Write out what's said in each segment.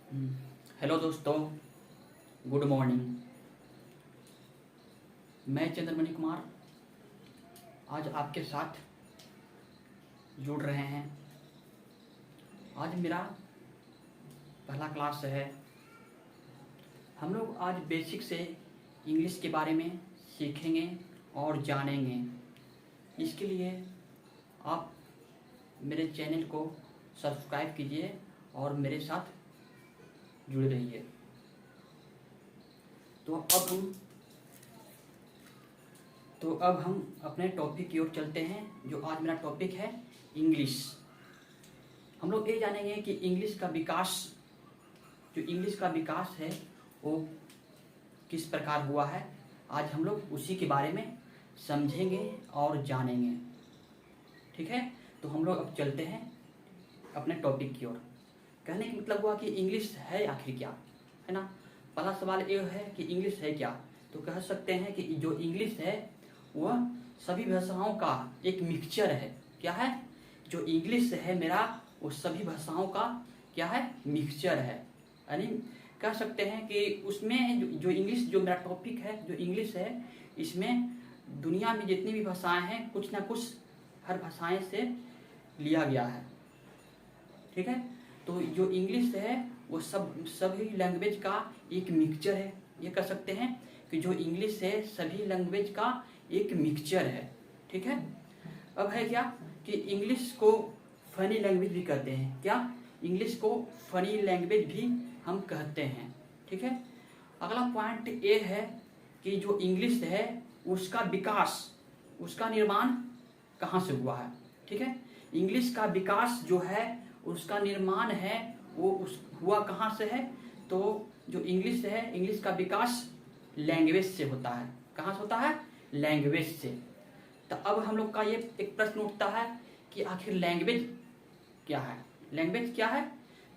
Hello दोस्तों, good morning. मैं चंद्रमणि कुमार आज आपके साथ जुड़ रहे हैं। आज मेरा पहला क्लास है। हम लोग आज बेसिक से इंग्लिश के बारे में सीखेंगे और जानेंगे। इसके लिए आप मेरे चैनल को सब्सक्राइब कीजिए और मेरे साथ जुड़े रहिए। तो अब हम अपने टॉपिक की ओर चलते हैं। जो आज मेरा टॉपिक है इंग्लिश। हम लोग ये जानेंगे कि इंग्लिश का विकास है वो किस प्रकार हुआ है। आज हम लोग उसी के बारे में समझेंगे और जानेंगे। ठीक है, तो हम लोग अब चलते हैं अपने टॉपिक की ओर। कहने का मतलब हुआ कि इंग्लिश है आखिर क्या, है ना। पहला सवाल ये है कि इंग्लिश है क्या। तो कह सकते हैं कि जो इंग्लिश है वह सभी भाषाओं का एक मिक्सचर है। क्या है? जो इंग्लिश है मेरा वो सभी भाषाओं का क्या है? मिक्सचर है। यानी कह सकते हैं कि उसमें जो इंग्लिश, जो मेरा टॉपिक है जो इंग्लिश है, इसमें दुनिया में जितनी भी भाषाएं हैं कुछ ना कुछ हर भाषाएं से लिया गया है। ठीक है, तो जो इंग्लिश है वो सभी लैंग्वेज का एक मिक्सचर है। ये कह सकते हैं कि जो इंग्लिश है सभी लैंग्वेज का एक मिक्सचर है। ठीक है, अब है क्या कि इंग्लिश को फनी लैंग्वेज भी कहते हैं। क्या? इंग्लिश को फनी लैंग्वेज भी हम कहते हैं। ठीक है, अगला पॉइंट ये है कि जो इंग्लिश है उसका विकास, उसका निर्माण कहाँ से हुआ है। ठीक है, इंग्लिश का विकास जो है उसका निर्माण है वो हुआ कहाँ से है। तो जो इंग्लिश है, इंग्लिश का विकास लैंग्वेज से होता है। कहाँ से होता है? लैंग्वेज से। तो अब हम लोग का ये एक प्रश्न उठता है कि आखिर लैंग्वेज क्या है। लैंग्वेज क्या है?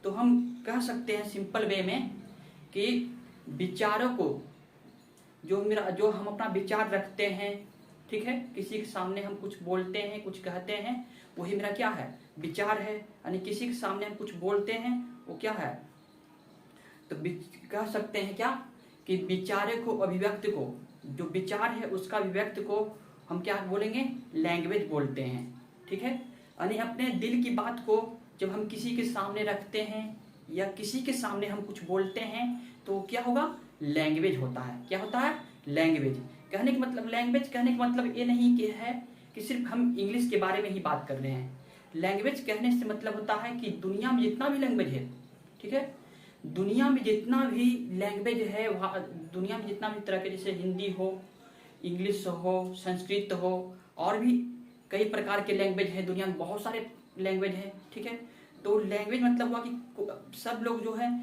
तो हम कह सकते हैं सिंपल वे में कि विचारों को, जो हम अपना विचार रखते हैं, ठीक है, किसी के सामने हम कुछ बोलते हैं, कुछ कहते हैं, वही मेरा क्या है? विचार है। यानी किसी के सामने हम कुछ बोलते हैं वो क्या है? तो कह सकते हैं क्या कि विचारे को, अभिव्यक्ति को, जो विचार है उसका अभिव्यक्ति को हम क्या बोलेंगे? लैंग्वेज बोलते हैं। ठीक है, यानी अपने दिल की बात को जब हम किसी के सामने रखते हैं या किसी के सामने हम कुछ बोलते हैं तो क्या होगा? लैंग्वेज होता है। क्या होता है? लैंग्वेज। कहने का मतलब, लैंग्वेज कहने का मतलब ये नहीं कि है कि सिर्फ हम इंग्लिश के बारे में ही बात कर रहे हैं। लैंग्वेज कहने से मतलब होता है कि दुनिया में जितना भी लैंग्वेज है, ठीक है, दुनिया में जितना भी लैंग्वेज है, वहाँ दुनिया में जितना भी तरह के, जैसे हिंदी हो, इंग्लिश हो, संस्कृत हो, और भी कई प्रकार के लैंग्वेज है। दुनिया में बहुत सारे लैंग्वेज है। ठीक है, तो लैंग्वेज मतलब हुआ कि सब लोग जो है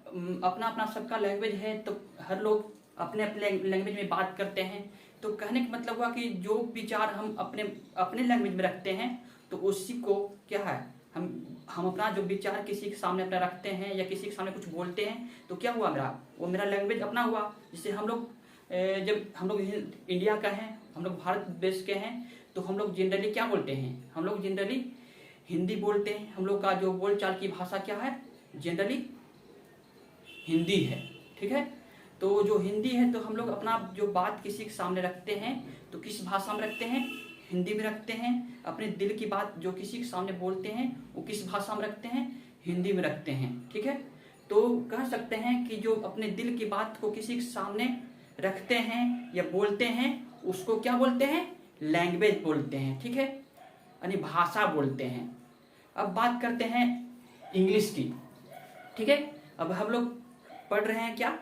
अपना अपना सबका लैंग्वेज है, तो हर लोग अपने अपने लैंग्वेज में बात करते हैं। तो कहने का मतलब हुआ कि जो विचार हम अपने अपने लैंग्वेज में रखते हैं तो उसी को क्या है, हम अपना जो विचार किसी के सामने अपना रखते हैं या किसी के सामने कुछ बोलते हैं तो क्या हुआ? वो मेरा लैंग्वेज अपना हुआ। जैसे हम लोग जब हम लोग इंडिया का हैं, हम लोग भारत देश के हैं, तो हम लोग जनरली क्या बोलते हैं? हम लोग जनरली हिंदी बोलते हैं। हम लोग का जो बोलचाल की भाषा क्या है? जनरली हिंदी है। ठीक है, तो जो हिंदी है, तो हम लोग अपना जो बात किसी के सामने रखते हैं तो किस भाषा में रखते हैं? हिंदी में रखते हैं। अपने दिल की बात जो किसी के सामने बोलते हैं वो किस भाषा में रखते हैं? हिंदी में रखते हैं। ठीक है, तो कह सकते हैं कि जो अपने दिल की बात को किसी के सामने रखते हैं या बोलते हैं उसको क्या बोलते हैं? लैंग्वेज बोलते हैं। ठीक है, यानी भाषा बोलते हैं। अब बात करते हैं इंग्लिश की। ठीक है, अब हम लोग पढ़ रहे हैं क्या?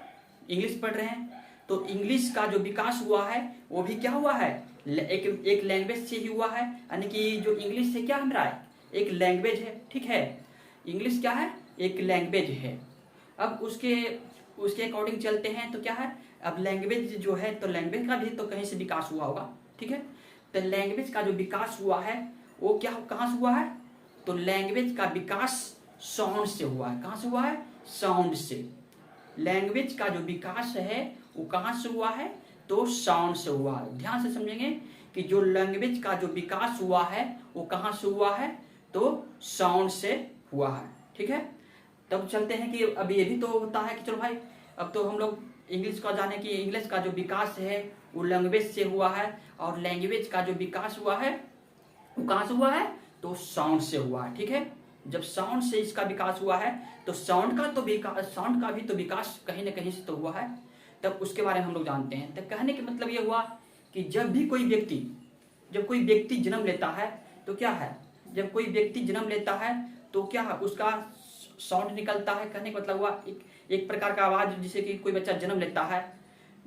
इंग्लिश पढ़ रहे हैं। तो इंग्लिश का जो विकास हुआ है वो भी क्या हुआ है? एक लैंग्वेज से ही हुआ है। यानी कि जो इंग्लिश है क्या है मेरा? एक लैंग्वेज है। ठीक है, इंग्लिश क्या है? एक लैंग्वेज है। अब उसके अकॉर्डिंग चलते हैं तो क्या है? अब लैंग्वेज जो है, तो लैंग्वेज का भी तो कहीं से विकास हुआ होगा। ठीक है, तो लैंग्वेज का जो विकास हुआ है वो क्या, कहाँ से हुआ है? तो लैंग्वेज का विकास साउंड से हुआ है। कहाँ से हुआ है? साउंड से। लैंग्वेज का जो विकास है वो कहाँ से हुआ है? तो साउंड से हुआ है। ध्यान से समझेंगे कि जो लैंग्वेज का जो विकास हुआ है वो कहाँ से हुआ है? तो साउंड से हुआ है। ठीक है, तब चलते हैं कि अब ये भी तो होता है कि चलो भाई अब तो हम लोग इंग्लिश का जाने कि इंग्लिश का जो विकास है वो लैंग्वेज से हुआ है, और लैंग्वेज का जो विकास हुआ है वो कहाँ से हुआ है, तो साउंड से हुआ है। ठीक है, जब साउंड से इसका विकास हुआ है तो साउंड का भी तो विकास कहीं ना कहीं से तो हुआ है, तब उसके बारे में हम लोग जानते हैं। तो कहने का मतलब ये हुआ कि जब कोई व्यक्ति जन्म लेता है तो क्या है, जब कोई व्यक्ति जन्म लेता है तो क्या है, उसका साउंड निकलता है। कहने का मतलब हुआ एक प्रकार का आवाज, जिसे कि कोई बच्चा जन्म लेता है,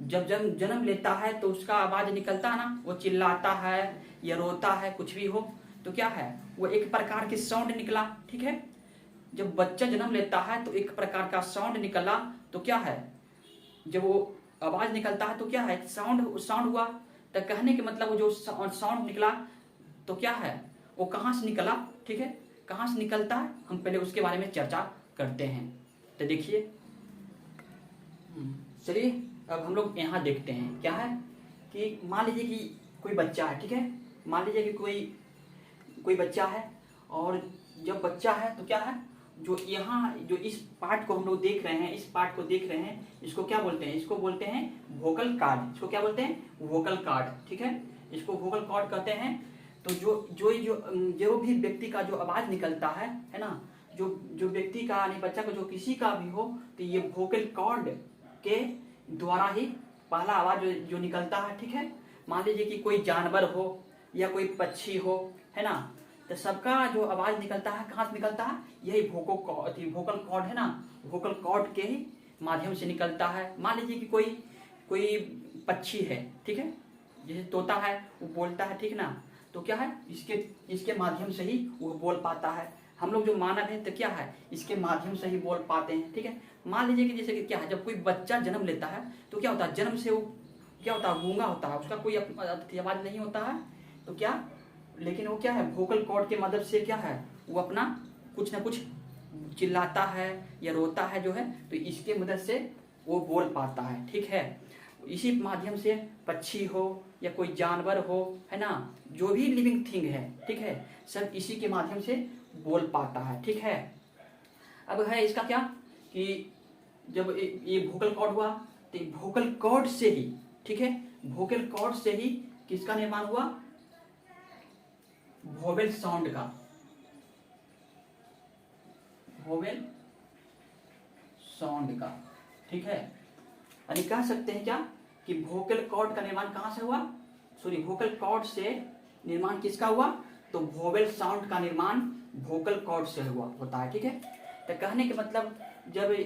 जब जन्म लेता है तो उसका आवाज निकलता है ना, वो चिल्लाता है या रोता है, कुछ भी हो तो क्या है, वो एक प्रकार की साउंड निकला। ठीक है, जब बच्चा जन्म लेता है तो एक प्रकार का साउंड निकला, तो क्या है, जब वो आवाज निकलता है तो क्या है, साउंड हुआ। तो कहने के मतलब वो जो साउंड निकला तो क्या है, वो कहाँ से निकला। ठीक है, कहाँ से निकलता है, हम पहले उसके बारे में चर्चा करते हैं। तो देखिए, चलिए अब हम लोग यहाँ देखते हैं क्या है कि मान लीजिए कि कोई बच्चा है। ठीक है, मान लीजिए कि कोई बच्चा है, और जब बच्चा है तो क्या है, जो यहाँ जो इस पार्ट को हम लोग देख रहे हैं, इसको क्या बोलते हैं, इसको बोलते हैं वोकल कार्ड। इसको क्या बोलते हैं, वोकल कार्ड। ठीक है, इसको वोकल कार्ड कहते हैं। तो जो भी व्यक्ति का जो आवाज निकलता है ना, जो व्यक्ति का यानी बच्चा का जो किसी का भी हो, तो ये वोकल कॉर्ड के द्वारा ही पहला आवाज जो निकलता है। ठीक है, मान लीजिए कि कोई जानवर हो या कोई पक्षी हो, है ना, तो सबका जो आवाज निकलता है कहाँ से निकलता है, यही वोकल कॉर्ड है ना, वोकल कॉर्ड के ही माध्यम से निकलता है। मान लीजिए कि कोई पक्षी है, ठीक है, जैसे तोता है वो बोलता है, ठीक ना, तो क्या है, इसके माध्यम से ही वो बोल पाता है। हम लोग जो मानव हैं तो क्या है, इसके माध्यम से ही बोल पाते हैं। ठीक है, मान लीजिए कि जैसे कि क्या है, जब कोई बच्चा जन्म लेता है तो क्या होता है, जन्म से वो क्या होता है, गूंगा होता है, उसका कोई आवाज नहीं होता है, तो क्या, लेकिन वो क्या है, वोकल कॉर्ड के मदद से क्या है, वो अपना कुछ ना कुछ चिल्लाता है या रोता है जो है, तो इसके मदद से वो बोल पाता है। ठीक है, इसी माध्यम से पक्षी हो या कोई जानवर हो, है ना, जो भी लिविंग थिंग है, ठीक है, सब इसी के माध्यम से बोल पाता है। ठीक है, अब है इसका क्या कि जब ये वोकल कॉर्ड हुआ तो वोकल कॉर्ड से ही, ठीक है, वोकल कॉर्ड से ही किसका निर्माण हुआ, वोवेल साउंड का, वोवेल साउंड का। ठीक है, यानी कह सकते हैं क्या कि वोकल कॉर्ड का निर्माण कहां से हुआ, सॉरी, वोकल कॉर्ड से निर्माण किसका हुआ, तो वोवेल साउंड का निर्माण वोकल कॉर्ड से होता है। ठीक है, तो कहने के मतलब जब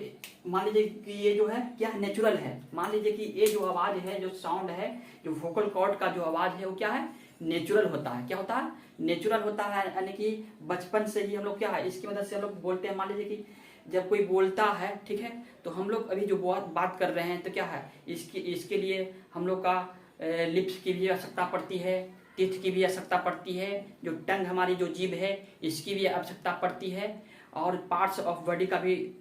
मान लीजिए कि ये जो है क्या नेचुरल है, मान लीजिए कि ये जो आवाज है, जो साउंड है, जो वोकल कॉर्ड का जो आवाज है वो क्या है, नेचुरल होता है। क्या होता है, नेचुरल होता है, यानी कि बचपन से ही हम लोग क्या है, इसकी मदद से हम लोग बोलते हैं। मान लीजिए कि जब कोई बोलता है, ठीक है, तो हम लोग अभी जो बात कर रहे हैं तो क्या है, इसके लिए हम लोग का लिप्स की भी आवश्यकता पड़ती है, टीथ की भी आवश्यकता पड़ती है, जो टंग हमारी जो जीभ है इसकी भी आवश्यकता पड़ती है, और पार्ट्स ऑफ बॉडी का भी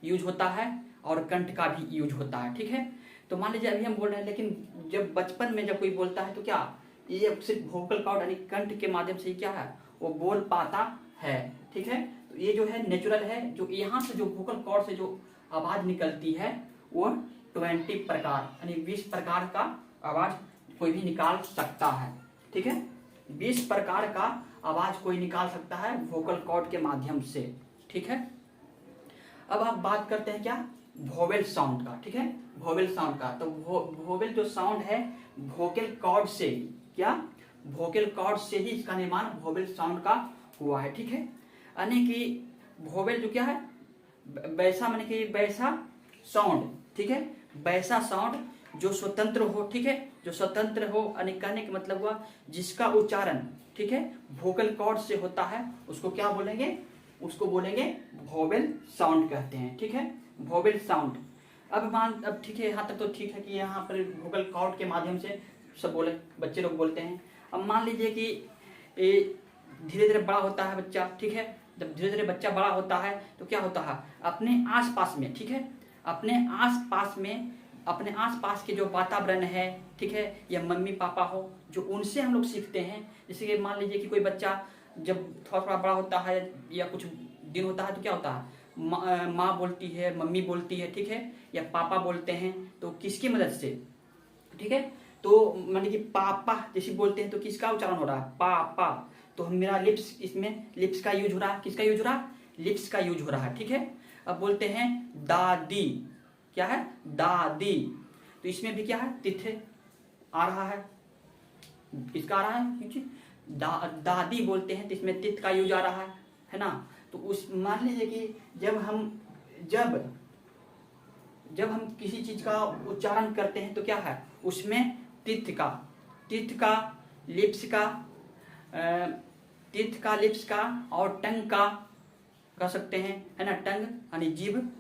यूज होता है, और कंठ का भी यूज होता है। ठीक है, तो मान लीजिए अभी हम बोल रहे हैं, लेकिन जब बचपन में जब कोई बोलता है तो क्या, ये सिर्फ वोकल कॉर्ड यानी कंठ के माध्यम से ही क्या है, वो बोल पाता है। ठीक है, तो ये जो है नेचुरल है, जो यहाँ से जो वोकल कॉर्ड से जो आवाज निकलती है वो 20 प्रकार यानी 20 प्रकार का आवाज कोई भी निकाल सकता है। ठीक है, 20 प्रकार का आवाज कोई निकाल सकता है वोकल कॉर्ड के माध्यम से। ठीक है, अब आप बात करते हैं क्या, वोवेल साउंड का। ठीक है, वोवेल साउंड का, तो वोवेल जो साउंड है वोकल कॉर्ड से, क्या, वोकल कॉर्ड से ही इसका निर्माण वोवेल साउंड का हुआ है। ठीक है, यानी कि वोवेल जो क्या है, वैसा माने कि वैसा साउंड, ठीक है, वैसा साउंड जो स्वतंत्र हो, ठीक है, जो स्वतंत्र हो, यानी कहने का मतलब हुआ जिसका उच्चारण, ठीक है, वोकल कॉर्ड से होता है, उसको क्या बोलेंगे, उसको बोलेंगे वोवेल साउंड कहते हैं। ठीक है, वोवेल साउंड। अब ठीक है, यहाँ तक तो ठीक है कि यहाँ पर वोकल कॉर्ड के माध्यम से सब बच्चे लोग बोलते हैं। अब मान लीजिए कि धीरे धीरे बड़ा होता है बच्चा, ठीक है, जब धीरे धीरे बच्चा बड़ा होता है तो क्या होता है, अपने आसपास में, ठीक है, अपने आसपास के जो वातावरण है, ठीक है, या मम्मी पापा हो जो उनसे हम लोग सीखते हैं। जैसे कि मान लीजिए कि कोई बच्चा जब थोड़ा थोड़ा बड़ा होता है या कुछ दिन होता है तो क्या होता है, माँ बोलती है, मम्मी बोलती है, ठीक है, या पापा बोलते हैं, तो किसकी मदद से, ठीक है। तो माने कि पापा जैसे बोलते हैं तो किसका उच्चारण हो रहा है, पापा। तो मेरा लिप्स, इसमें लिप्स का यूज हो रहा है, किसका यूज हो रहा है, लिप्स का यूज हो रहा है, ठीक है। अब बोलते हैं दादी, क्या है, दादी, तो इसमें भी क्या है, तिथे आ रहा है, इसका आ रहा है क्योंकि दादी बोलते हैं तो इसमें तिथ का यूज आ रहा है ना। तो उस मान लीजिए कि जब हम किसी चीज का उच्चारण करते हैं तो क्या है, उसमें तिथ का लिप्स का तिथ का लिप्स का और टंग का कह सकते हैं, है ना, टंग यानी जीभ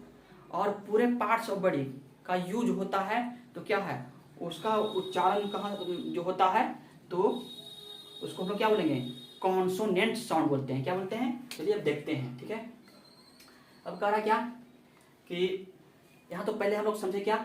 और पूरे पार्ट्स ऑफ बॉडी का यूज होता है। तो क्या है, उसका उच्चारण कहाँ जो होता है, तो उसको हम लोग क्या बोलेंगे, कॉन्सोनेंट साउंड बोलते हैं। क्या बोलते हैं, चलिए अब देखते हैं, ठीक है। अब कह रहा क्या कि यहाँ तो पहले हम लोग समझे क्या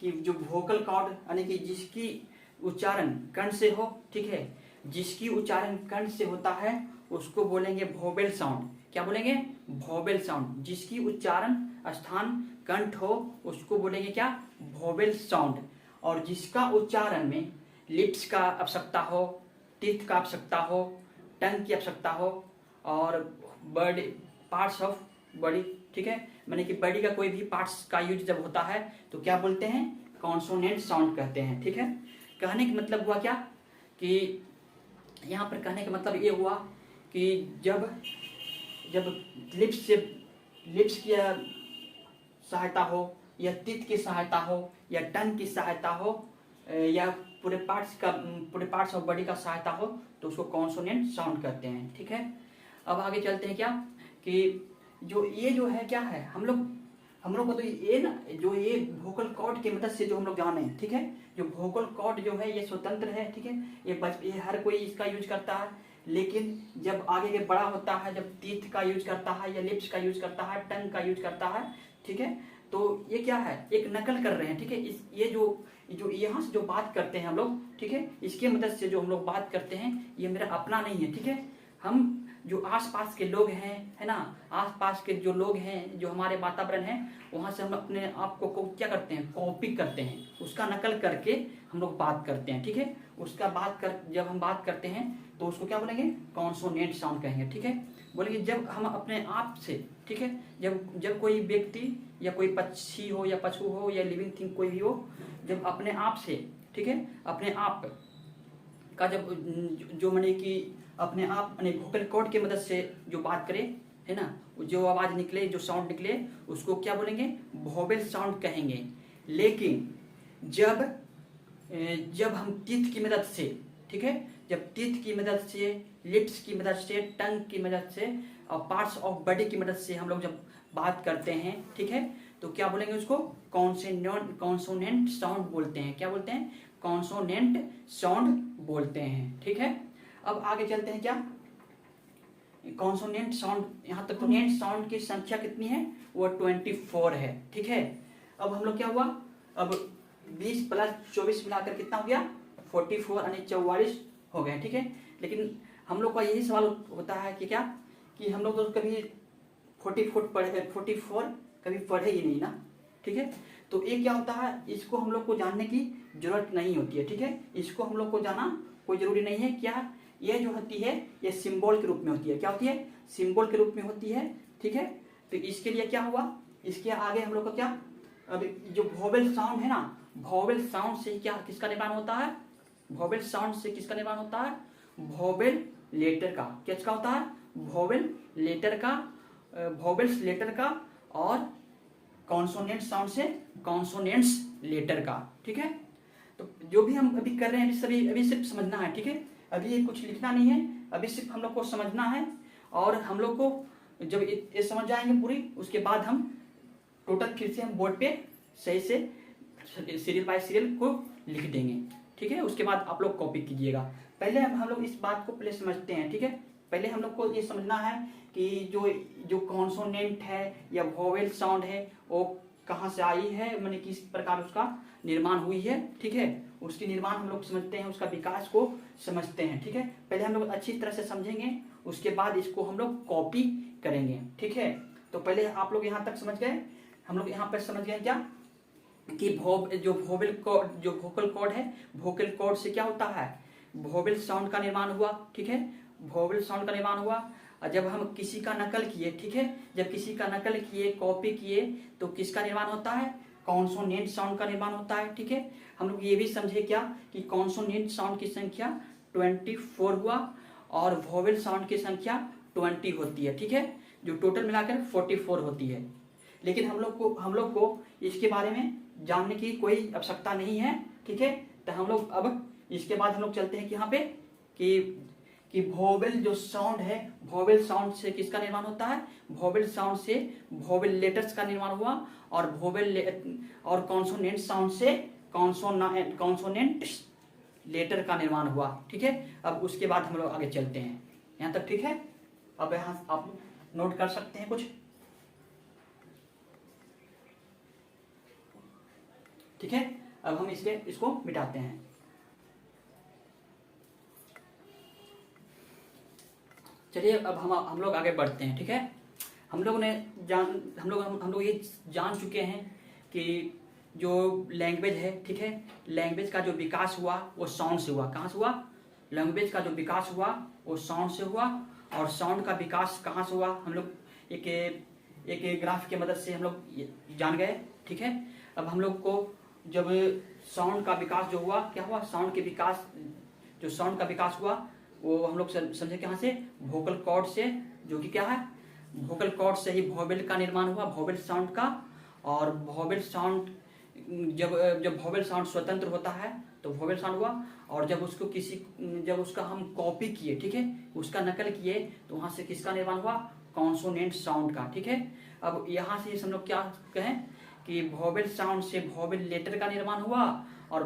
कि जो वोकल कॉर्ड यानी कि जिसकी उच्चारण कंठ से हो, ठीक है, जिसकी उच्चारण कंठ से होता है उसको बोलेंगे वोवेल साउंड। क्या बोलेंगे, वोवेल साउंड। जिसकी उच्चारण स्थान कंठ हो उसको बोलेंगे क्या, वोवेल साउंड। और जिसका उच्चारण में लिप्स का आवश्यकता हो, टीथ का आवश्यकता हो, टंग की आवश्यकता हो और बॉडी पार्ट्स ऑफ बॉडी, ठीक है, माने कि बॉडी का कोई भी पार्ट्स का यूज जब होता है तो क्या बोलते हैं, कॉन्सोनेंट साउंड कहते हैं, ठीक है। कहने का मतलब हुआ क्या कि यहाँ पर कहने का मतलब ये हुआ कि जब लिप्स की सहायता हो या टीथ की सहायता हो या टंग की सहायता हो या पूरे पार्ट्स ऑफ बॉडी का सहायता हो तो उसको कॉन्सोनेंट साउंड कहते हैं, ठीक है। अब आगे चलते हैं क्या कि जो है क्या है, हम लोग को तो ये ना, जो ये वोकल कॉर्ड की मदद से जो हम लोग जाने, ठीक है, जो वोकल कॉर्ड जो है ये स्वतंत्र है, ठीक है, ये हर कोई इसका यूज करता है। लेकिन जब आगे के बड़ा होता है, जब टीथ का यूज करता है या लिप्स का यूज करता है, टंग का यूज करता है, ठीक है, तो ये क्या है, एक नकल कर रहे हैं, ठीक है। ये जो यहाँ से जो बात करते हैं हम लोग, ठीक है, इसके मदद से जो हम लोग बात करते हैं ये मेरा अपना नहीं है, ठीक है। हम जो आसपास के लोग हैं, है ना, आसपास के जो लोग हैं, जो हमारे वातावरण है, वहाँ से हम अपने आप को क्या करते हैं, कॉपी करते हैं, उसका नकल करके हम लोग बात करते हैं, ठीक है। जब हम बात करते हैं तो उसको क्या बोलेंगे, कॉन्सोनेंट साउंड कहेंगे, ठीक है। बोलेंगे जब हम अपने आप से, ठीक है, जब कोई व्यक्ति या कोई पक्षी हो या पशु हो या लिविंग थिंग कोई भी हो, जब अपने आप से, ठीक है, अपने आप का जब जो माने कि अपने आप यानी वोकल कॉर्ड की मदद से जो बात करे, है ना, जो आवाज निकले, जो साउंड निकले, उसको क्या बोलेंगे, वोवेल साउंड कहेंगे। लेकिन जब हम टीथ की मदद से, ठीक है, जब टीथ की मदद से, लिप्स की मदद से, टंग की मदद से और पार्ट्स ऑफ बॉडी की मदद से हम लोग जब बात करते हैं, ठीक है, तो क्या बोलेंगे, उसको कॉन्सोनेंट साउंड बोलते हैं। क्या बोलते हैं, कॉन्सोनेंट साउंड बोलते हैं, ठीक है। अब आगे चलते हैं क्या, कॉन्सोनेंट साउंड, यहाँ तक कॉन्सोनेंट साउंड की संख्या कितनी है, वो 24 है, ठीक है। अब हम लोग क्या हुआ, अब 20 + 24 मिलाकर कितना हो गया, 44 यानी 44 हो गए, ठीक है। लेकिन हम लोग का यही सवाल होता है कि क्या कि हम लोग तो कभी 44 कभी पढ़े ही नहीं ना, ठीक है। तो ये क्या होता है, इसको हम लोग को जानने की जरूरत नहीं होती है, ठीक है, इसको हम लोग को जाना कोई जरूरी नहीं है। क्या ये जो होती है ये सिंबल के रूप में होती है, क्या होती है, सिंबल के रूप में होती है, ठीक है। तो इसके लिए क्या हुआ, इसके आगे हम लोग का क्या, अब जो वोवेल साउंड है ना, वोवेल साउंड से क्या किसका निर्माण होता है, वोवेल साउंड से किसका निर्माण होता है, वोवेल लेटर का, किसका होता है, वोवेल लेटर का, वोवेल्स लेटर का और कॉन्सोनेंट साउंड से कॉन्सोनेंट्स लेटर का, ठीक है। तो जो भी हम अभी कर रहे हैं अभी सिर्फ समझना है, ठीक है, अभी ये कुछ लिखना नहीं है, अभी सिर्फ हम लोग को समझना है। और हम लोग को जब ये समझ जाएंगे पूरी, उसके बाद हम टोटल फिर से हम बोर्ड पे सही से सीरियल बाय सीरियल को लिख देंगे, ठीक है। उसके बाद आप लोग कॉपी कीजिएगा। पहले हम लोग इस बात को पहले समझते हैं, ठीक है। पहले हम लोग को ये समझना है कि जो कॉन्सोनेंट है या वोवेल साउंड है वो कहाँ से आई है, माने किस प्रकार उसका निर्माण हुई है, ठीक है। उसकी निर्माण हम लोग समझते हैं, उसका विकास को समझते हैं, ठीक है। पहले हम लोग अच्छी तरह से समझेंगे, उसके बाद इसको हम लोग कॉपी करेंगे, ठीक है। तो पहले आप लोग यहाँ तक समझ गए, हम लोग यहाँ पर समझ गए क्या कि जो वोकल कॉर्ड है, वोकल कॉर्ड से क्या होता है, वोवेल साउंड का निर्माण हुआ। ठीक है, वोवेल साउंड का निर्माण हुआ। और जब हम किसी का नकल किए, ठीक है, जब किसी का नकल किए, कॉपी किए, तो किसका निर्माण होता है, कॉन्सोनेंट साउंड का निर्माण होता है। ठीक है, हम लोग ये भी समझे क्या कि कॉन्सोनेंट साउंड की संख्या 24 हुआ और वोवेल साउंड की संख्या 20 होती है। ठीक है, जो टोटल मिलाकर 44 होती है। लेकिन हम लोग को इसके बारे में जानने की कोई आवश्यकता नहीं है। ठीक है, तो हम लोग अब इसके बाद हम लोग चलते हैं कि यहाँ पे कि वोवेल जो साउंड है, वोवेल साउंड से किसका निर्माण होता है, वोवेल साउंड से वोवेल लेटर्स का निर्माण हुआ और और कॉन्सोनेंट साउंड से कॉन्सोनेंट लेटर का निर्माण हुआ। ठीक है, अब उसके बाद हम लोग आगे चलते हैं यहाँ तक। ठीक है, अब यहाँ आप नोट कर सकते हैं कुछ। ठीक है, अब हम इसको मिटाते हैं। चलिए अब हम लोग आगे बढ़ते हैं। ठीक है, हम लोग ये जान चुके हैं कि जो लैंग्वेज है, ठीक है, लैंग्वेज का जो विकास हुआ वो साउंड से हुआ। कहाँ से हुआ, लैंग्वेज का जो विकास हुआ वो साउंड से हुआ। और साउंड का विकास कहाँ से हुआ, हम लोग एक ग्राफ की मदद से हम लोग जान गए। ठीक है, अब हम लोग को जब साउंड का विकास जो हुआ, क्या हुआ, साउंड का विकास हुआ वो हम लोग समझे कहाँ से, वोकल कॉर्ड से, जो कि क्या है, वोकल कॉर्ड से ही वोवेल का निर्माण हुआ, वोवेल साउंड का। और वोवेल साउंड जब वोवेल साउंड स्वतंत्र होता है तो वोवेल साउंड हुआ। और जब उसका हम कॉपी किए, ठीक है, उसका नकल किए, तो वहां से किसका निर्माण हुआ, कॉन्सोनेंट साउंड का। ठीक है, अब यहाँ से हम लोग क्या कहें कि वोवेल साउंड से वोवेल लेटर का निर्माण हुआ और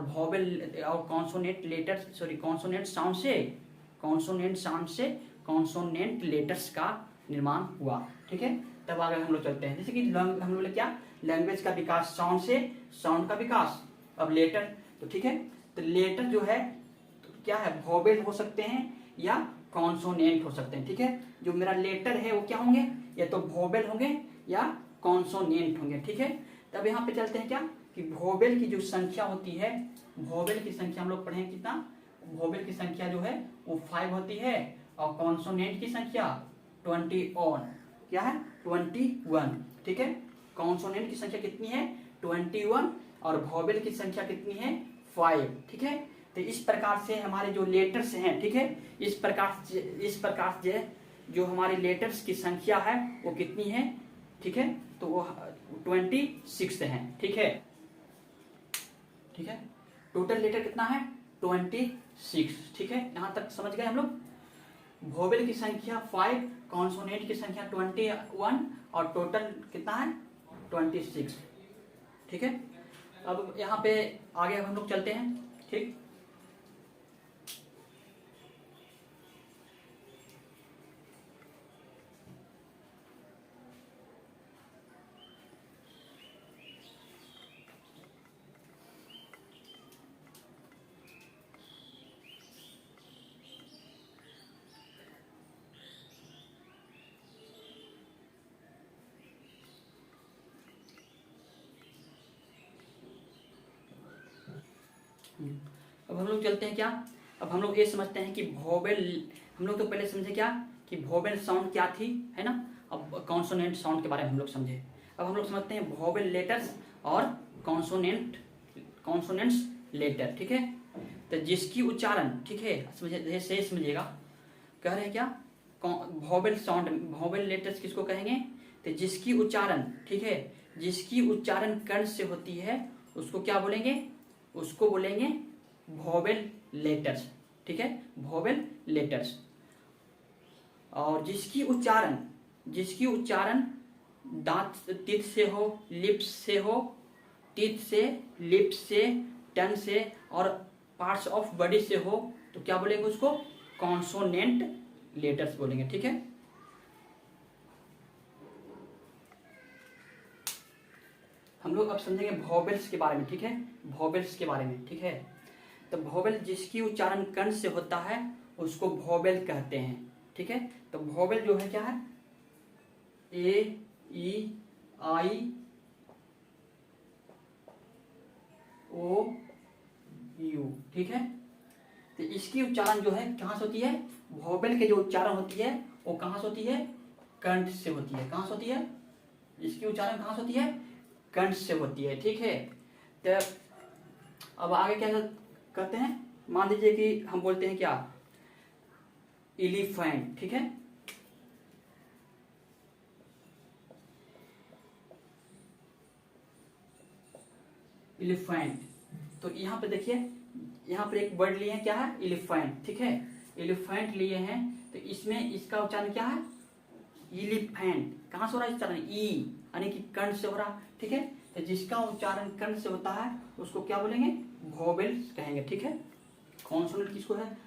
कॉन्सोनेंट साउंड से कॉन्सोनेंट लेटर्स का निर्माण हुआ। ठीक है, तब आगे हम लोग चलते हैं। जैसे कि हम लोग क्या, लैंग्वेज का विकास साउंड से, साउंड का विकास। अब लेटर, तो ठीक है, तो लेटर जो है तो क्या है, वोवेल हो सकते हैं या कॉन्सोनेंट हो सकते हैं। ठीक है, जो मेरा लेटर है वो क्या होंगे, या तो वोवेल होंगे या कॉन्सोनेंट होंगे। ठीक है, तब यहाँ पे चलते हैं क्या कि वोवेल की जो संख्या होती है, वोवेल की संख्या हम लोग पढ़े कितना, वोवेल की संख्या जो है वो 5 होती है और कॉन्सोनेंट की संख्या 21, क्या है, 21। ठीक है, कॉन्सोनेंट की संख्या कितनी है, 21 और वोवेल की संख्या कितनी है, 5। ठीक है, तो इस प्रकार से हमारे जो लेटर्स हैं, ठीक है, इस प्रकार से जो हमारे लेटर्स की संख्या है वो कितनी है, ठीक है, तो वो 26 है। ठीक है, ठीक है, टोटल लेटर कितना है, 26। ठीक है, यहां तक समझ गए हम लोग। वोवेल की संख्या 5, कॉन्सोनेंट की संख्या 21 और टोटल कितना है, 26। ठीक है, अब यहाँ पे आगे हम लोग चलते हैं। ठीक, अब हम लोग चलते हैं क्या, अब हम लोग ये समझते हैं कि वोवेल, हम लोग तो पहले समझे क्या कि वोवेल साउंड क्या थी, है ना। अब कॉन्सोनेंट साउंड के बारे में हम लोग समझे। अब हम लोग समझते हैं वोवेल लेटर्स और कॉन्सोनेंट्स लेटर। ठीक है, तो जिसकी उच्चारण, ठीक है, सही समझिएगा, कह रहे हैं क्या, वोवेल साउंड, वोवेल लेटर्स किसको कहेंगे, तो जिसकी उच्चारण, ठीक है, जिसकी उच्चारण कर्ण से होती है उसको क्या बोलेंगे, उसको बोलेंगे वोवेल लेटर्स। ठीक है, वोवेल लेटर्स। और जिसकी उच्चारण दांत टीथ से हो, लिप्स से हो, टीथ से, लिप्स से, टंग से और पार्ट्स ऑफ बॉडी से हो, तो क्या बोलेंगे उसको, कॉन्सोनेंट लेटर्स बोलेंगे। ठीक है, हम लोग अब समझेंगे वोवेल्स के बारे में। ठीक है, वोवेल्स के बारे में। ठीक है, तो वोवेल जिसकी उच्चारण कर्ण से होता है उसको वोवेल कहते हैं। ठीक है, तो वोवेल जो है क्या है, ए, E-I-O-U, ठीक है। तो इसकी उच्चारण जो है कहाँ से होती है, वोवेल के जो उच्चारण होती है वो कहाँ से होती है, कंठ से होती है। कहाँ से होती है, इसकी उच्चारण कहाँ से होती है, कंठ से होती है, ठीक है। तो अब आगे क्या करते हैं, मान लीजिए कि हम बोलते हैं क्या, एलिफेंट, ठीक है। एलिफेंट, तो यहाँ पे देखिए, यहाँ पर एक वर्ड लिए हैं, क्या है, एलिफेंट, ठीक है। एलिफेंट लिए हैं, तो इसमें इसका उच्चारण क्या है, एलिफेंट। कहाँ से हो रहा है उच्चारण, ई यानी कि कंठ से हो रहा, ठीक है। तो जिसका उच्चारण कंठ से होता है उसको क्या बोलेंगे, वोवेल कहेंगे, ठीक है। कॉन्सोनेंट किसको है,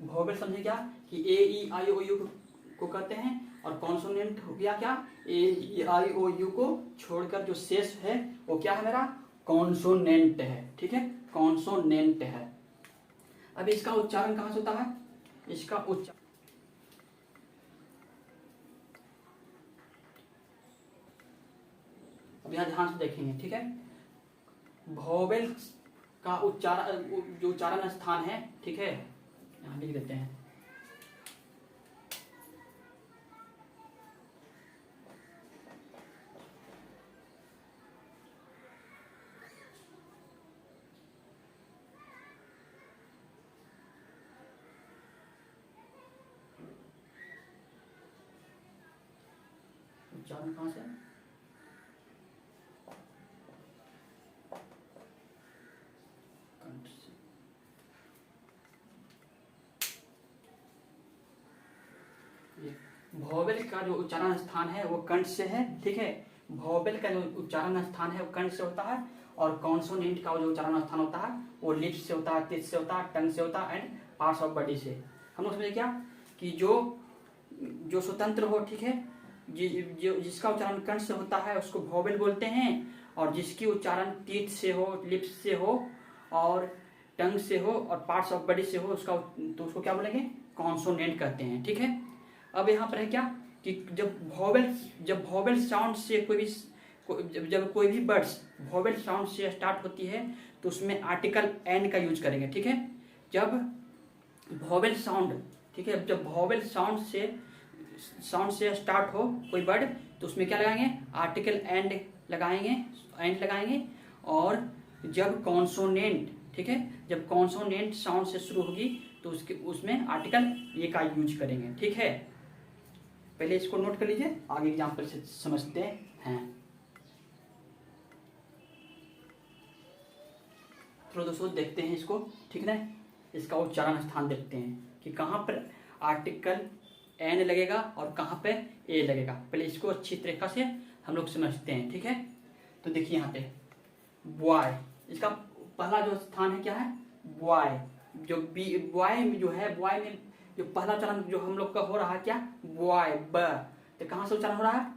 वोवेल, समझे क्या, कि A-E-I-O-U को कहते हैं, और कॉन्सोनेंट हो गया क्या, A-E-I-O-U को छोड़कर जो शेष है वो क्या है, मेरा कॉन्सोनेंट है, ठीक है, कॉन्सोनेंट है। अब इसका उच्चारण कहाँ से होता है, इसका उच्चारण अब यहाँ ध्यान से देखेंगे, ठीक है। वोवेल का उच्चारण, जो उच्चारण स्थान है, ठीक है, यहाँ लिख देते हैं। उच्चारण कहाँ से, कंठ से। वोवेल का जो उच्चारण स्थान है वो कंठ से है, ठीक है। वोवेल का जो उच्चारण स्थान है वो कंठ से होता है, और कॉन्सोनेंट का जो उच्चारण स्थान होता है वो लिप्स से होता है, टिथ से होता है, टंग से होता है, एंड पार्ट्स ऑफ बॉडी से। हम लोग समझे क्या, कि जो स्वतंत्र हो, ठीक है, जिसका उच्चारण कंठ से होता है उसको वोवेल बोलते हैं, और जिसकी उच्चारण टीथ से हो, लिप्स से हो, और टंग से हो, और पार्ट्स ऑफ बॉडी से हो, तो उसको क्या बोलेंगे, कॉन्सोनेंट कहते हैं, ठीक है। अब यहाँ पर है क्या, कि जब वोवेल साउंड से जब कोई भी वर्ड्स वोवेल साउंड से स्टार्ट होती है तो उसमें आर्टिकल एंड का यूज करेंगे, ठीक है। जब वोवेल साउंड, ठीक है, जब वोवेल साउंड से स्टार्ट हो कोई वर्ड तो उसमें क्या लगाएंगे, आर्टिकल एंड लगाएंगे। और जब कॉन्सोनेंट, ठीक है, जब कॉन्सोनेंट साउंड से शुरू होगी तो उसमें आर्टिकल ए का यूज करेंगे, ठीक है। पहले इसको नोट कर लीजिए, आगे एग्जाम्पल से समझते हैं। चलो दोस्तों देखते हैं इसको, ठीक है। इसका उच्चारण स्थान देखते हैं कि कहाँ पर आर्टिकल एन लगेगा और कहाँ पे ए लगेगा। पहले इसको अच्छी तरीके से हम लोग समझते हैं, ठीक है। तो देखिए यहाँ पे बॉय, इसका पहला जो स्थान है क्या है, बॉय। बॉय जो है, बॉय में जो पहला उच्चारण जो हम लोग का हो रहा है क्या, बॉय, ब। तो कहाँ से उच्चारण हो रहा है,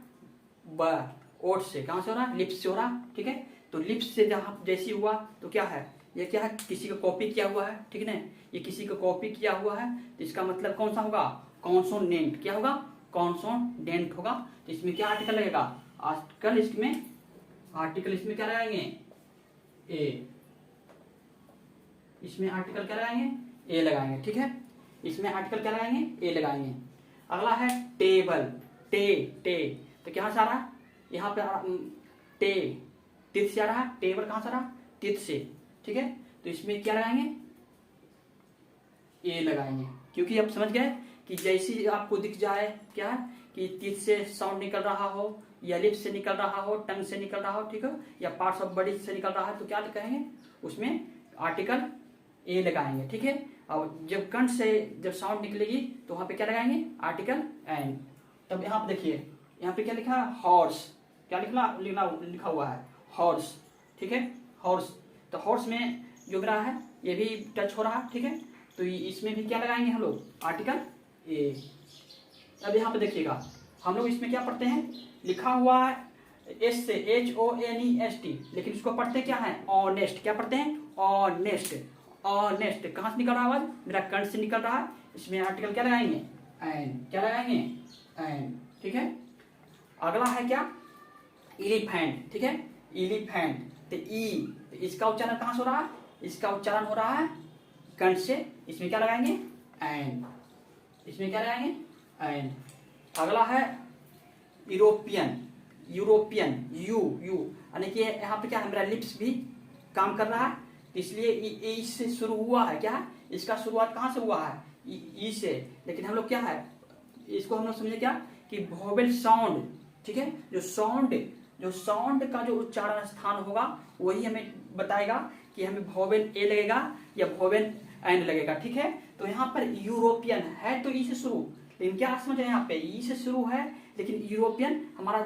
ब, ओठ से। कहाँ से हो रहा है, लिप्स से हो रहा है, ठीक है। तो लिप्स से जहाँ जैसी हुआ तो क्या है, ये क्या है, किसी का कॉपी किया हुआ है, ठीक है ना, ये किसी का कॉपी किया हुआ है, तो इसका मतलब कौन सा होगा, कॉन्सोनेंट। क्या होगा, कॉन्सोनेंट होगा। तो इसमें क्या आर्टिकल लगेगा, आर्टिकल इसमें क्या लगाएंगे, ए। इसमें आर्टिकल क्या लगाएंगे, ए लगाएंगे, ठीक है। इसमें आर्टिकल क्या लगाएंगे, ए लगाएंगे। अगला है टेबल, टे। तो क्या से आ रहा है, यहाँ पे टे, तिथ से आ रहा है, टेबल कहाँ से आ रहा, तिथ से, ठीक है। तो इसमें क्या लगाएंगे, ए लगाएंगे, क्योंकि आप समझ गए कि जैसी आपको दिख जाए क्या है, कि तिथ से साउंड निकल रहा हो, या लिप्स से निकल रहा हो, टंग से निकल रहा हो, ठीक है, या पार्ट्स ऑफ बॉडी से निकल रहा है, तो क्या कहेंगे, उसमें आर्टिकल ए लगाएंगे, ठीक है। अब जब कंठ से जब साउंड निकलेगी तो वहां पे क्या लगाएंगे, आर्टिकल एन। तब यहाँ पे देखिए, यहाँ पे क्या लिखा है, हॉर्स। क्या लिखा हुआ है, हॉर्स, ठीक है, हॉर्स। तो हॉर्स में जो रहा है ये भी टच हो रहा है, ठीक है। तो इसमें भी क्या लगाएंगे हम लोग, आर्टिकल ए। अब यहाँ पे देखिएगा, हम लोग इसमें क्या पढ़ते हैं, लिखा हुआ है एस से, HONEST, लेकिन इसको पढ़ते क्या है, ऑनेस्ट। क्या पढ़ते हैं, ऑनेस्ट। कहाँ से निकल रहा है आवाज, मेरा कंठ से निकल रहा है। इसमें आर्टिकल क्या लगाएंगे, एन। क्या लगाएंगे, एन, ठीक है। अगला है क्या, एलिफेंट, ठीक है, एलिफेंट। तो ई, तो इसका उच्चारण कहाँ से हो रहा है, इसका उच्चारण हो रहा है कंठ से। इसमें क्या लगाएंगे, एंड, इसमें क्या लगाएंगे, एंड। अगला है यूरोपियन, यूरोपियन, यू यू, यानी कि यहाँ पे क्या है, मेरा लिप्स भी काम कर रहा है, इसलिए ई से शुरू हुआ है, क्या है, इसका शुरुआत कहाँ से हुआ है, ई से। लेकिन हम लोग क्या है, इसको हम लोग समझे क्या कि वोवेल साउंड, ठीक है, जो साउंड का जो उच्चारण स्थान होगा वही हमें बताएगा कि हमें वोवेल ए लगेगा या वोवेल एन लगेगा, ठीक है। तो यहाँ पर यूरोपियन है तो ई से शुरू, लेकिन क्या समझ रहे हैं, यहाँ पे ई से शुरू है, लेकिन यूरोपियन हमारा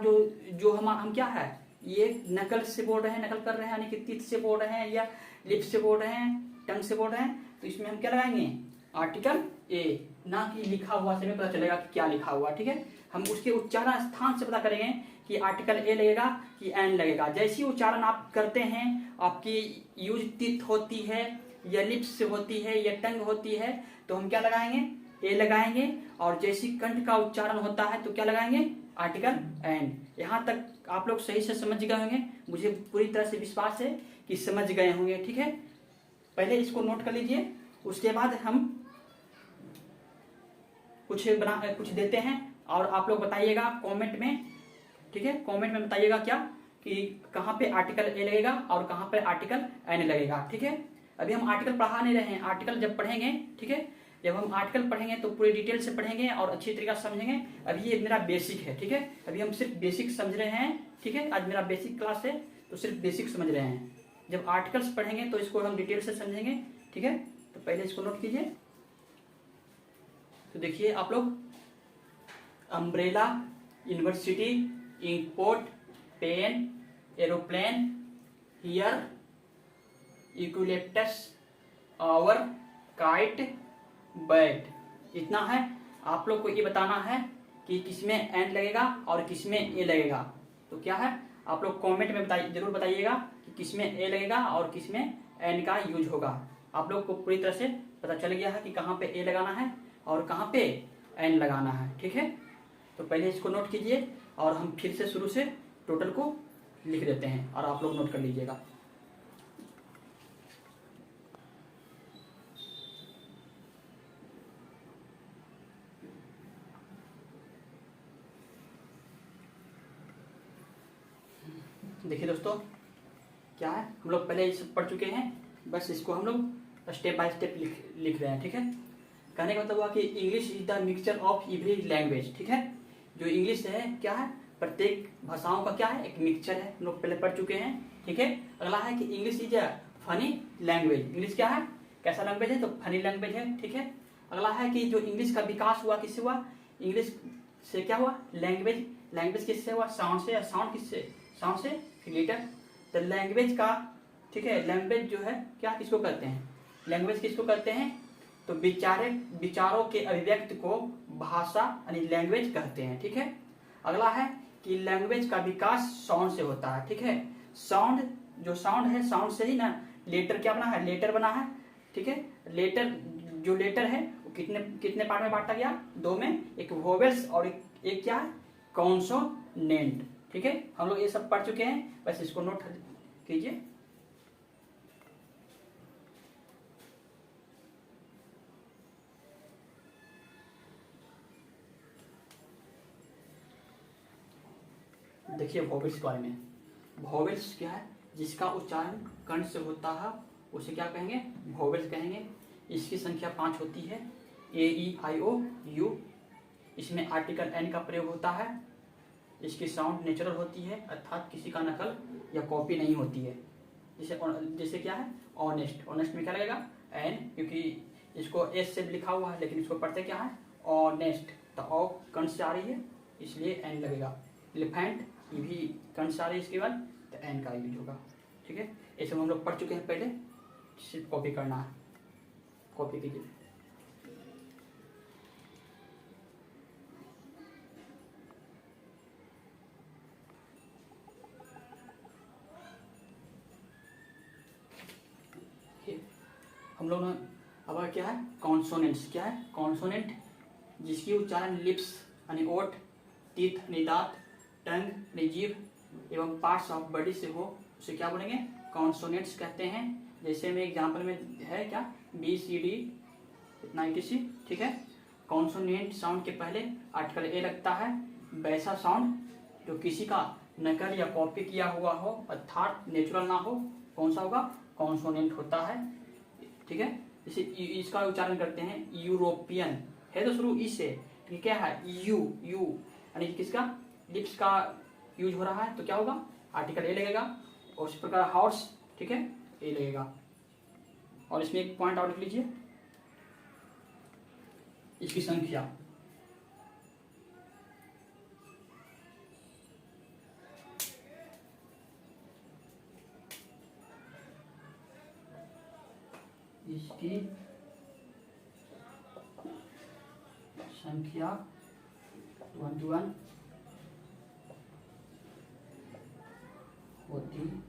जो हम क्या है, ये नकल से बोल रहे हैं, नकल कर रहे हैं, यानी कि तीत से बोल रहे हैं या लिप से बोल रहे हैं, टंग से बोल रहे हैं, तो इसमें हम क्या लगाएंगे, आर्टिकल ए, ना कि लिखा हुआ से हमें पता चलेगा कि क्या लिखा हुआ, ठीक है। हम उसके उच्चारण स्थान से पता करेंगे कि आर्टिकल ए लगेगा कि एन लगेगा। जैसी उच्चारण आप करते हैं, आपकी यूज तित होती है या लिप्स से होती है या टंग होती है, तो हम क्या लगाएंगे, ए लगाएंगे। और जैसी कंठ का उच्चारण होता है तो क्या लगाएंगे, आर्टिकल एन। यहाँ तक आप लोग सही से समझ गए होंगे, मुझे पूरी तरह से विश्वास है कि समझ गए होंगे, ठीक है। पहले इसको नोट कर लीजिए, उसके बाद हम कुछ देते हैं और आप लोग बताइएगा कमेंट में, ठीक है, कमेंट में बताइएगा क्या कि कहाँ पे आर्टिकल ए लगेगा और कहाँ पे आर्टिकल एन लगेगा, ठीक है। अभी हम आर्टिकल पढ़ा नहीं रहे हैं, आर्टिकल जब पढ़ेंगे, ठीक है, जब हम आर्टिकल पढ़ेंगे तो पूरी डिटेल से पढ़ेंगे और अच्छी तरीका से समझेंगे। अभी ये मेरा बेसिक है, ठीक है, अभी हम सिर्फ बेसिक समझ रहे हैं, ठीक है, आज मेरा बेसिक क्लास है तो सिर्फ बेसिक समझ रहे हैं। जब आर्टिकल्स पढ़ेंगे तो इसको हम डिटेल से समझेंगे, ठीक है। तो पहले इसको नोट कीजिए। तो देखिए आप लोग, umbrella, university, inkpot, pen, aeroplane, here, eucalyptus, hour, kite, bat, इतना है। आप लोग को ये बताना है कि किसमें एन लगेगा और किसमें ए लगेगा। तो क्या है, आप लोग कमेंट में जरूर बताइएगा कि किसमें ए लगेगा और किसमें एन का यूज होगा। आप लोग को पूरी तरह से पता चल गया है कि कहाँ पे ए लगाना है और कहाँ पे एन लगाना है, ठीक है। तो पहले इसको नोट कीजिए और हम फिर से शुरू से टोटल को लिख देते हैं और आप लोग नोट कर लीजिएगा। देखिए दोस्तों, क्या है, हम लोग पहले ये सब पढ़ चुके हैं, बस इसको हम लोग स्टेप बाय स्टेप लिख रहे हैं, ठीक है। कहने का मतलब हुआ कि English is the mixture of every language, ठीक है। जो इंग्लिश है क्या है, प्रत्येक भाषाओं का क्या है, एक मिक्सचर है, हम लोग पहले पढ़ चुके हैं, ठीक है। अगला है कि English is a funny language. English क्या है, कैसा लैंग्वेज है, तो फनी लैंग्वेज है, ठीक है। अगला है कि जो इंग्लिश का विकास हुआ किससे हुआ, इंग्लिश से क्या हुआ, लैंग्वेज, लैंग्वेज किससे हुआ, साउंड से, साउंड किससे, साउंड से लेटर। तो लैंग्वेज का, ठीक है, लैंग्वेज जो है क्या, किसको कहते हैं, लैंग्वेज किसको कहते हैं, तो विचारों के अभिव्यक्ति को भाषा यानी लैंग्वेज कहते हैं, ठीक है। अगला है कि लैंग्वेज का विकास साउंड से होता है, ठीक है। साउंड, जो साउंड है, साउंड से ही ना लेटर क्या बना है, लेटर बना है, ठीक है। लेटर, जो लेटर है वो कितने पार्ट में बांटा गया, दो में, एक वोवेल्स और एक क्या है, कॉन्सोनेंट, ठीक है। हम लोग ये सब पढ़ चुके हैं, बस इसको नोट कीजिए। देखिए वोवेल्स के बारे में, वोवेल्स क्या है, जिसका उच्चारण कंठ से होता है उसे क्या कहेंगे, वोवेल्स कहेंगे। इसकी संख्या 5 होती है, ए ई आई ओ यू। इसमें आर्टिकल एन का प्रयोग होता है। इसकी साउंड नेचुरल होती है, अर्थात किसी का नकल या कॉपी नहीं होती है। जैसे क्या है, ऑनेस्ट, ऑनेस्ट में क्या लगेगा, एन, क्योंकि इसको एस से लिखा हुआ है लेकिन इसको पढ़ते क्या है, ऑनेस्ट, तो ओ कंठ से आ रही है इसलिए एन लगेगा। एलिफेंट, ये भी कंठ से आ रही है, इसके बाद तो एन का यूज होगा, ठीक है। ये सब हम लोग पढ़ चुके हैं पहले, सिर्फ कॉपी करना है, कॉपी कीजिए। हम लोग ने अब क्या है, कॉन्सोनेंट्स, क्या है, कॉन्सोनेंट, जिसकी उच्चारण लिप्स यानी ओठ, टीथ यानी दांत, टंग यानी जीभ, एवं पार्ट्स ऑफ बॉडी से हो उसे क्या बोलेंगे, कॉन्सोनेंट्स कहते हैं। जैसे में एग्जाम्पल में है क्या, बी सी डी इतना ETC, ठीक है। कॉन्सोनेंट साउंड के पहले आर्टिकल ए लगता है, वैसा साउंड जो किसी का नकल या कॉपी किया हुआ हो अर्थात नेचुरल ना हो, कौन सा होगा, कॉन्सोनेंट होता है, ठीक है। जैसे इसका उच्चारण करते हैं यूरोपियन, है तो शुरू ई से, ठीक क्या है, यू यू यानी किसका, लिप्स का यूज हो रहा है तो क्या होगा, आर्टिकल ए लगेगा। और इस प्रकार हॉर्स, ठीक है, ए लगेगा। और इसमें एक पॉइंट और लिख लीजिए, इसकी संख्या, इसकी संख्या 21 होती है,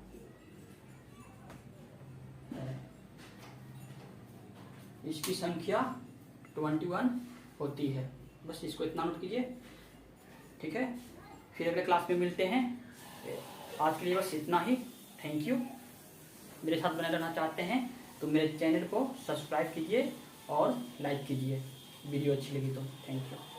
इसकी संख्या 21 होती है। बस इसको इतना नोट कीजिए, ठीक है। फिर अगले क्लास में मिलते हैं। आज के लिए बस इतना ही। Thank you. मेरे साथ बने रहना चाहते हैं तो मेरे चैनल को सब्सक्राइब कीजिए और लाइक कीजिए, वीडियो अच्छी लगी तो। Thank you.